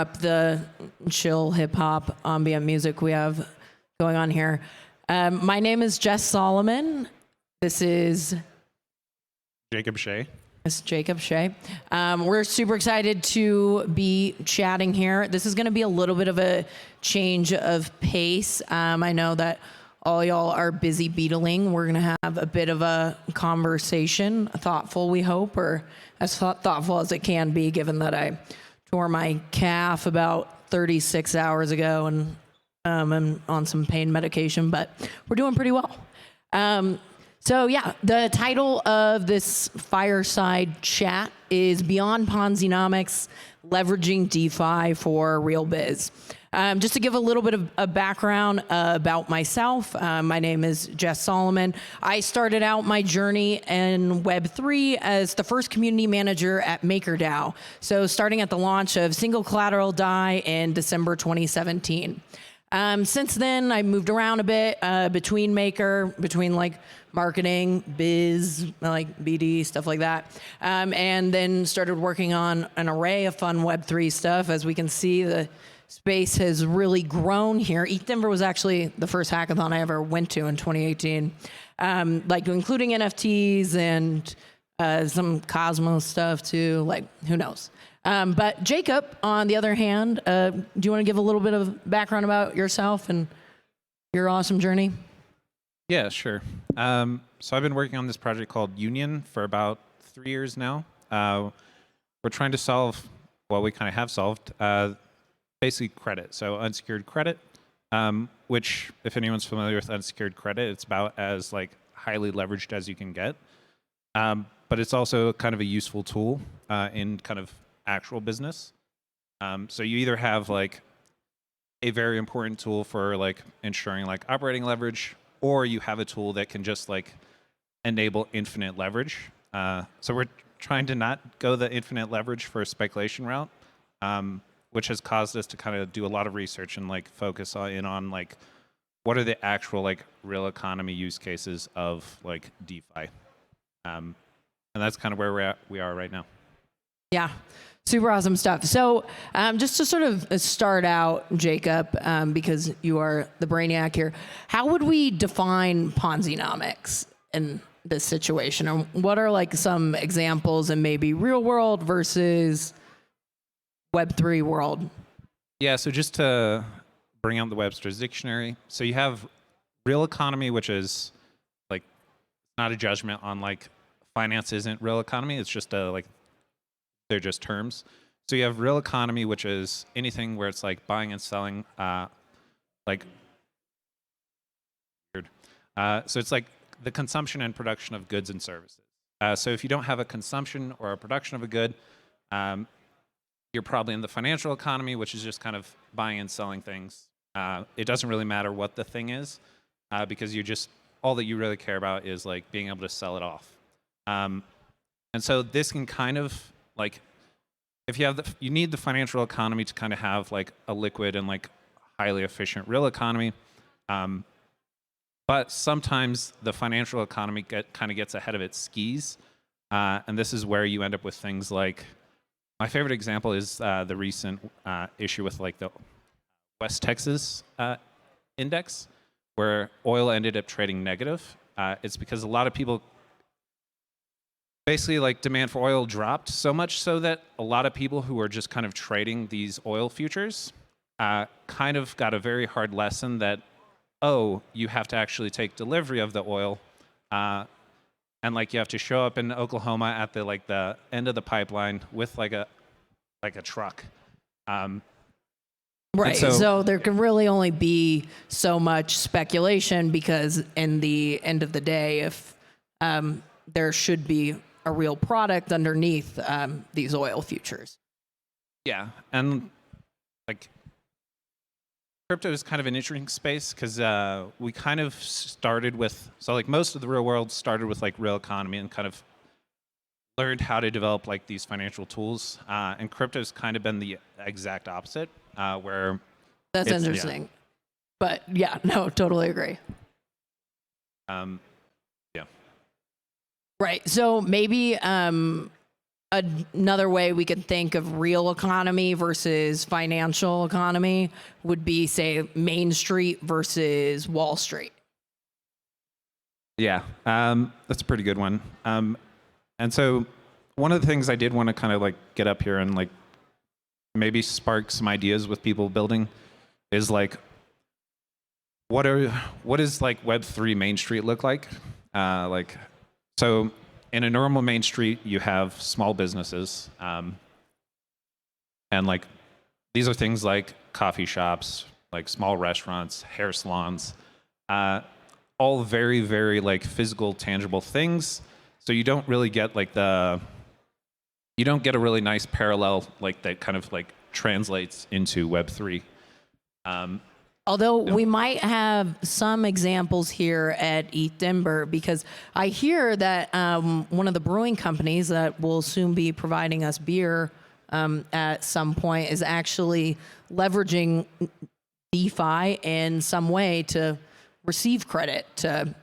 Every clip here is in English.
up the chill hip hop ambient music we have going on here. My name is Jess Salomon. This is Jacob Shea. It's Jacob Shea. We're super excited to be chatting here. This is going to be a little bit of a change of pace. I know that all y'all are busy beetling. We're going to have a bit of a conversation, thoughtful, we hope, or as thoughtful as it can be, given that I tore my calf about 36 hours ago and I'm on some pain medication, but we're doing pretty well. So yeah, the title of this fireside chat is Beyond Ponsizomics, Leveraging DeFi for Real Biz. Just to give a little bit of a background about myself, my name is Jess Salomon. I started out my journey in Web3 as the first community manager at MakerDAO. So starting at the launch of Single Collateral DAI in December 2017. Since then, I moved around a bit between like marketing, biz, like BD, stuff like that. And then started working on an array of fun Web3 stuff. As we can see, the space has really grown here. ETH Denver was actually the first hackathon I ever went to in 2018, like including NFTs and some Cosmos stuff too, like who knows. But Jacob, on the other hand, do you want to give a little bit of background about yourself and your awesome journey? Yeah, sure. So I've been working on this project called Union for about 3 years now. We're trying to solve, well, we kind of have solved, basically credit. So unsecured credit, which if anyone's familiar with unsecured credit, it's about as like highly leveraged as you can get. But it's also kind of a useful tool in kind of actual business. So you either have like a very important tool for like ensuring like operating leverage, or you have a tool that can just like enable infinite leverage. So we're trying to not go the infinite leverage for a speculation route, which has caused us to kind of do a lot of research and like focus on like what are the actual like real economy use cases of like DeFi. And that's kind of where we are right now. Yeah. Super awesome stuff. So just to sort of start out, Jacob, because you are the brainiac here, how would we define Ponsizomics in this situation? Or what are like some examples in maybe real world versus Web3 world? Yeah, so just to bring out the Webster's dictionary. So you have real economy, which is like not a judgment on like finance isn't real economy. It's just like they're just terms. So you have real economy, which is anything where it's like buying and selling, like weird. So it's like the consumption and production of goods and services. So if you don't have a consumption or a production of a good, you're probably in the financial economy, which is just kind of buying and selling things. It doesn't really matter what the thing is, because all that you really care about is like being able to sell it off. And so this can kind of like, if you need the financial economy to kind of have like a liquid and like highly efficient real economy. But sometimes the financial economy kind of gets ahead of its skis. And this is where you end up with things like, my favorite example is the recent issue with like the West Texas index, where oil ended up trading negative. It's because a lot of people, basically like demand for oil dropped so much so that a lot of people who are just kind of trading these oil futures kind of got a very hard lesson that, oh, you have to actually take delivery of the oil. And like you have to show up in Oklahoma at the end of the pipeline with like a truck. Right. So there can really only be so much speculation, because in the end of the day, if there should be a real product underneath these oil futures. Yeah, and like crypto is kind of an interesting space because we kind of started with, so like most of the real world started with like real economy and kind of learned how to develop like these financial tools. And crypto's kind of been the exact opposite, where that's interesting. Yeah. But yeah, no, totally agree. Yeah. Right. So maybe another way we could think of real economy versus financial economy would be, say, Main Street versus Wall Street. Yeah, that's a pretty good one. And so one of the things I did want to kind of like get up here and like maybe spark some ideas with people building is like, what is like Web3 Main Street look like? So in a normal Main Street, you have small businesses, and like these are things like coffee shops, like small restaurants, hair salons, all very, very like physical, tangible things. So you don't really get like you don't get a really nice parallel like that kind of like translates into Web3. Although we might have some examples here at ETH Denver, because I hear that one of the brewing companies that will soon be providing us beer at some point is actually leveraging DeFi in some way to receive credit to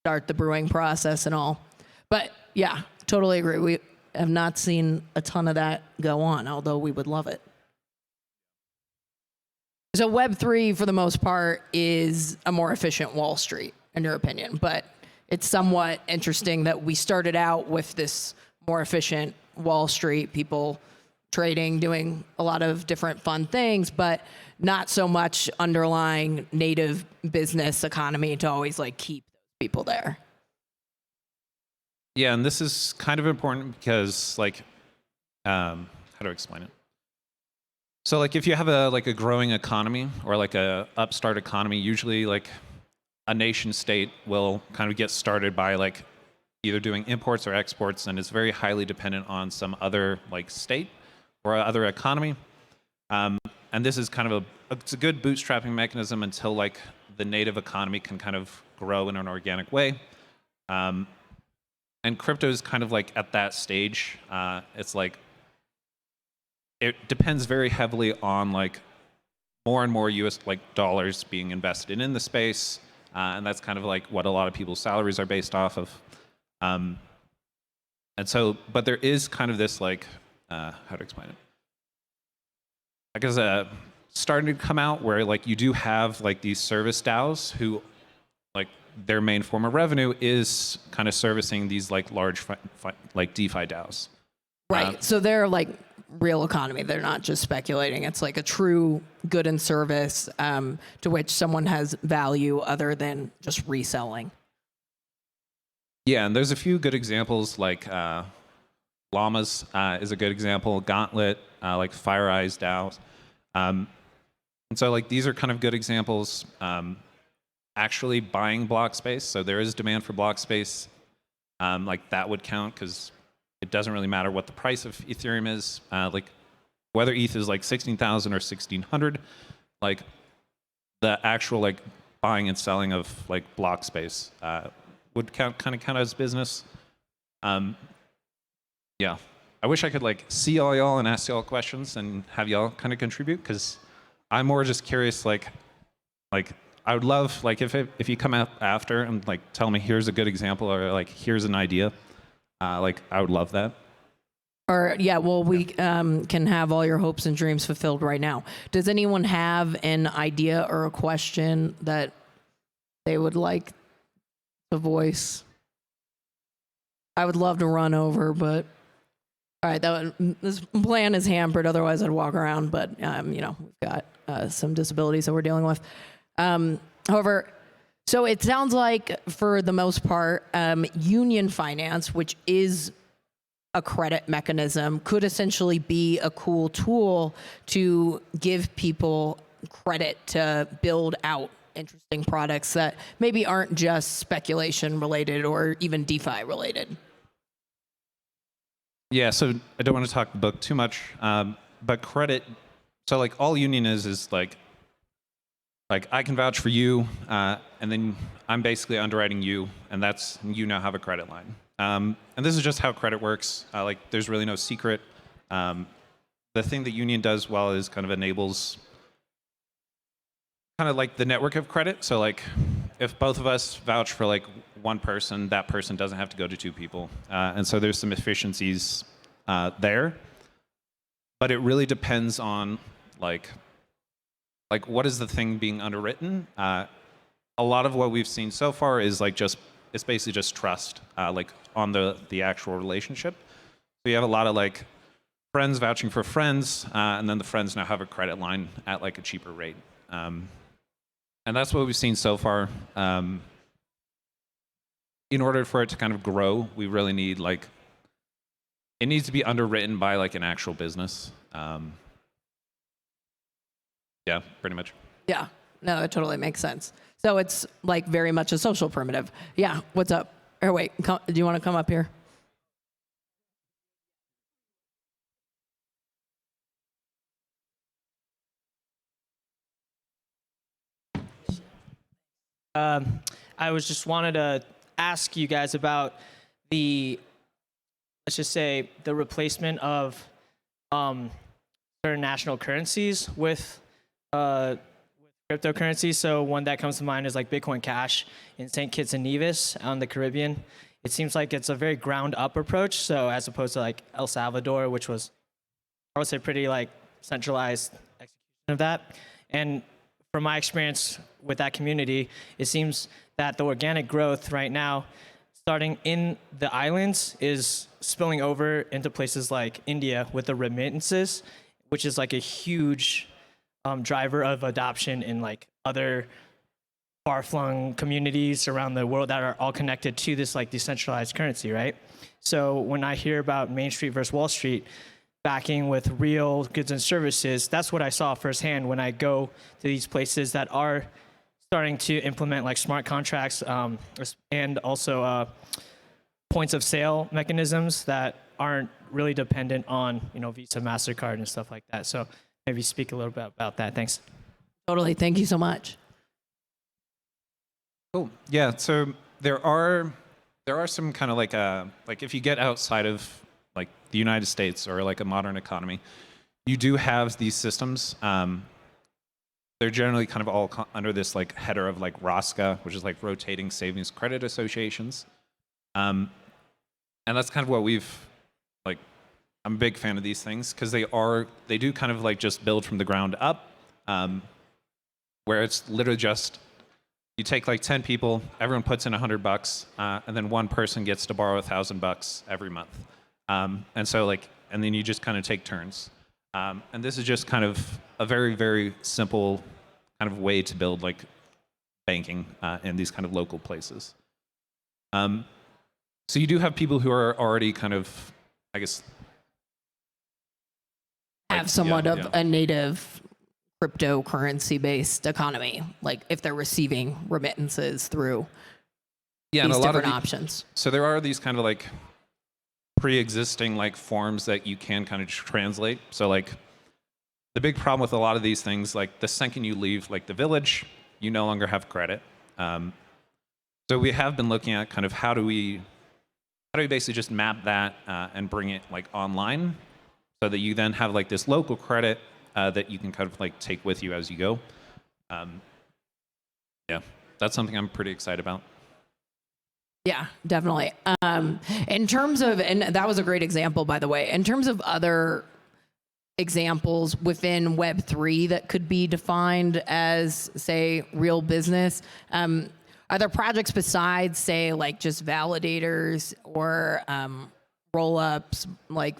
start the brewing process and all. But yeah, totally agree. We have not seen a ton of that go on, although we would love it. So Web3, for the most part, is a more efficient Wall Street, in your opinion. But it's somewhat interesting that we started out with this more efficient Wall Street, people trading, doing a lot of different fun things, but not so much underlying native business economy to always like keep people there. Yeah, and this is kind of important because like, how do I explain it? So like if you have a growing economy or like a upstart economy, usually like a nation state will kind of get started by like either doing imports or exports, and it's very highly dependent on some other like state or other economy. And this is kind of it's a good bootstrapping mechanism until like the native economy can kind of grow in an organic way. And crypto is kind of like at that stage. It's like it depends very heavily on like more and more US like dollars being invested in the space, and that's kind of like what a lot of people's salaries are based off of. And so, but there is kind of this like how to explain it? I guess starting to come out where like you do have like these service DAOs who like their main form of revenue is kind of servicing these like large like DeFi DAOs. Right. So they're like real economy. They're not just speculating. It's like a true good and service to which someone has value other than just reselling. Yeah, and there's a few good examples like Llamas is a good example. Gauntlet, like Fire Eyes DAOs. And so like these are kind of good examples. Actually buying block space. So there is demand for block space. Like that would count because it doesn't really matter what the price of Ethereum is. Like whether ETH is like 16,000 or 1,600, like the actual like buying and selling of like block space would kind of count as business. Yeah, I wish I could like see all y'all and ask y'all questions and have y'all kind of contribute, because I'm more just curious. Like I would love like if you come up after and like tell me here's a good example or like here's an idea. Like I would love that. Or yeah, well, we can have all your hopes and dreams fulfilled right now. Does anyone have an idea or a question that they would like to voice? I would love to run over, but all right, this plan is hampered. Otherwise, I'd walk around. But you know, we've got some disabilities that we're dealing with. However, so it sounds like for the most part, union finance, which is a credit mechanism, could essentially be a cool tool to give people credit to build out interesting products that maybe aren't just speculation related or even DeFi related. Yeah, so I don't want to talk the book too much, but credit. So like all union is like I can vouch for you, and then I'm basically underwriting you, and that's you now have a credit line. And this is just how credit works. Like there's really no secret. The thing that union does well is kind of enables kind of like the network of credit. So like if both of us vouch for like one person, that person doesn't have to go to two people. And so there's some efficiencies there, but it really depends on like what is the thing being underwritten. A lot of what we've seen so far is like it's basically just trust, like on the actual relationship. So you have a lot of like friends vouching for friends, and then the friends now have a credit line at like a cheaper rate. And that's what we've seen so far. In order for it to kind of grow, we really need like, it needs to be underwritten by like an actual business. Yeah, pretty much. Yeah, no, it totally makes sense. So it's like very much a social primitive. Yeah, what's up? Or wait, do you want to come up here? I was just wanted to ask you guys about the, let's just say, the replacement of certain national currencies with cryptocurrency. So one that comes to mind is like Bitcoin Cash in St. Kitts and Nevis on the Caribbean. It seems like it's a very ground up approach. So as opposed to like El Salvador, which was, I would say, pretty like centralized execution of that. And from my experience with that community, it seems that the organic growth right now, starting in the islands, is spilling over into places like India with the remittances, which is like a huge driver of adoption in like other far-flung communities around the world that are all connected to this like decentralized currency, right? So when I hear about Main Street versus Wall Street, backing with real goods and services, that's what I saw firsthand when I go to these places that are starting to implement like smart contracts and also points of sale mechanisms that aren't really dependent on, you know, Visa, MasterCard and stuff like that. So maybe speak a little bit about that. Thanks. Totally. Thank you so much. Cool. Yeah. So there are some kind of like if you get outside of like the United States or like a modern economy, you do have these systems. They're generally kind of all under this like header of like ROSCA, which is like rotating savings credit associations. And that's kind of what we've like, I'm a big fan of these things because they do kind of like just build from the ground up, where it's literally just, you take like 10 people, everyone puts in $100, and then one person gets to borrow $1,000 every month. And so like, and then you just kind of take turns. And this is just kind of a very, very simple kind of way to build like banking in these kind of local places. So you do have people who are already kind of, I guess, Have somewhat of a native cryptocurrency-based economy, like if they're receiving remittances through and these a lot different of options. So there are these kind of like pre-existing like forms that you can kind of translate. So like the big problem with a lot of these things, like the second you leave like the village, you no longer have credit. So we have been looking at kind of how do we basically just map that and bring it like online so that you then have like this local credit that you can kind of like take with you as you go. Yeah, that's something I'm pretty excited about. Yeah, definitely. In terms of, and that was a great example, by the way, in terms of other examples within Web3 that could be defined as, say, real business, are there projects besides, say, like just validators or roll-ups, like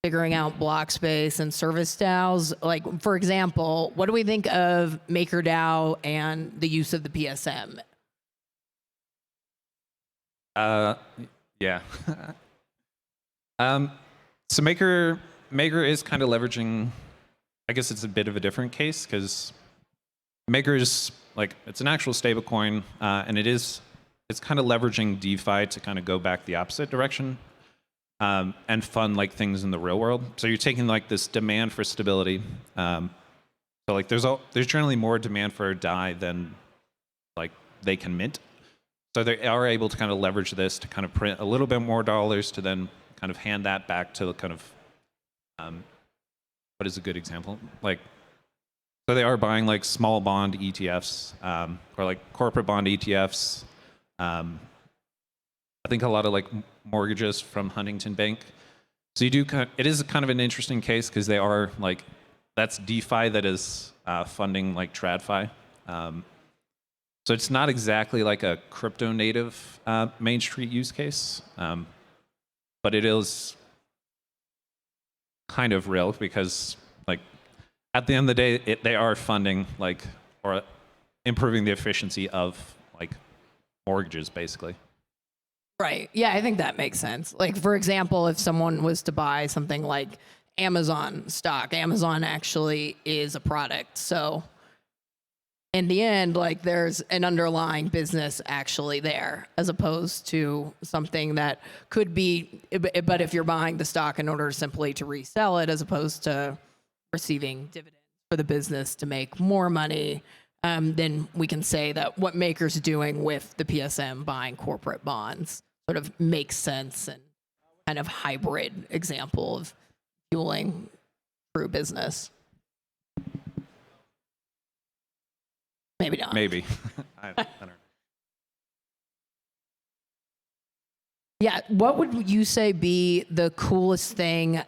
figuring out block space and service DAOs? Like, for example, what do we think of MakerDAO and the use of the PSM? Yeah. So Maker is kind of leveraging, I guess it's a bit of a different case because Maker is like, it's an actual stablecoin, and it's kind of leveraging DeFi to kind of go back the opposite direction and fund like things in the real world. So you're taking like this demand for stability. So like there's generally more demand for DAI than like they can mint. So they are able to kind of leverage this to kind of print a little bit more dollars to then kind of hand that back to the kind of, what is a good example? Like, so they are buying like small bond ETFs or like corporate bond ETFs. I think a lot of like mortgages from Huntington Bank. So you do it is kind of an interesting case because they are like, that's DeFi that is funding like TradFi. So it's not exactly like a crypto native Main Street use case, but it is kind of real because like at the end of the day, they are funding like or improving the efficiency of like mortgages basically. Right. Yeah, I think that makes sense. Like, for example, if someone was to buy something like Amazon stock, Amazon actually is a product. So in the end, like there's an underlying business actually there as opposed to something that could be, but if you're buying the stock in order simply to resell it as opposed to receiving dividends for the business to make more money, then we can say that what Maker's doing with the PSM buying corporate bonds sort of makes sense and kind of hybrid example of fueling true business. Maybe not. Maybe. I don't know. Yeah, what would you say be the coolest thing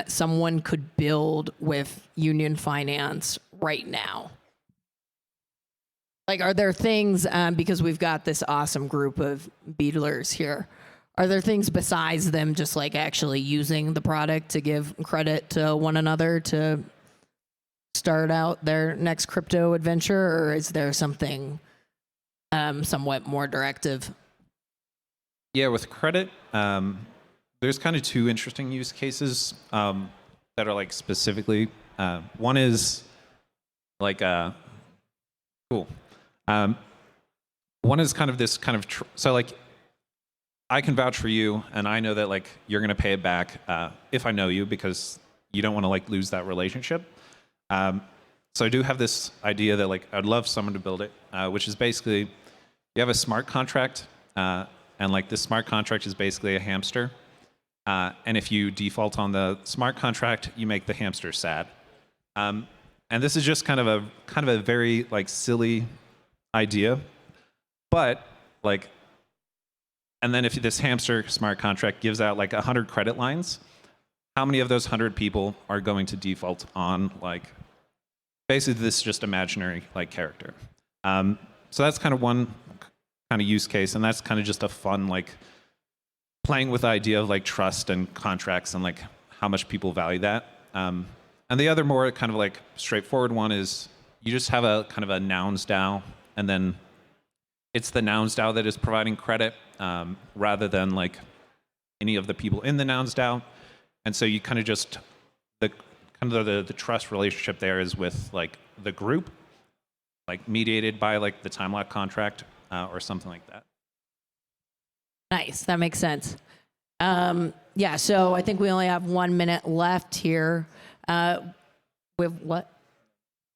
someone could build with Union Finance right now? Like, are there things, because we've got this awesome group of beadlers here, are there things besides them just like actually using the product to give credit to one another to start out their next crypto adventure, or is there something somewhat more directive? Yeah, with credit, there's kind of two interesting use cases that are like specifically. One is like cool. One is kind of this kind of so like I can vouch for you, and I know that like you're gonna pay it back if I know you because you don't want to like lose that relationship. So I do have this idea that like I'd love someone to build it, which is basically you have a smart contract, and like this smart contract is basically a hamster, and if you default on the smart contract, you make the hamster sad. And this is just kind of a very like silly idea, but like, and then if this hamster smart contract gives out like 100 credit lines, how many of those 100 people are going to default on like basically this just imaginary like character? So that's kind of one kind of use case, and that's kind of just a fun like playing with the idea of like trust and contracts and like how much people value that. And the other more kind of like straightforward one is you just have a kind of a nouns DAO, and then it's the nouns DAO that is providing credit rather than like any of the people in the nouns DAO. And so you kind of just the trust relationship there is with like the group, like mediated by like the time lock contract or something like that. Nice, that makes sense. Yeah, so I think we only have 1 minute left here.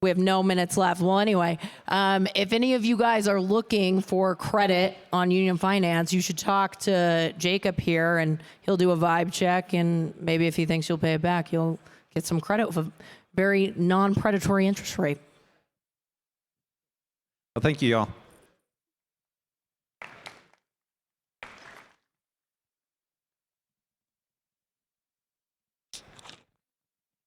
We have no minutes left. Well, anyway, if any of you guys are looking for credit on Union Finance, you should talk to Jacob here, and he'll do a vibe check, and maybe if he thinks you'll pay it back, you'll get some credit with a very non-predatory interest rate. Well, thank you, y'all.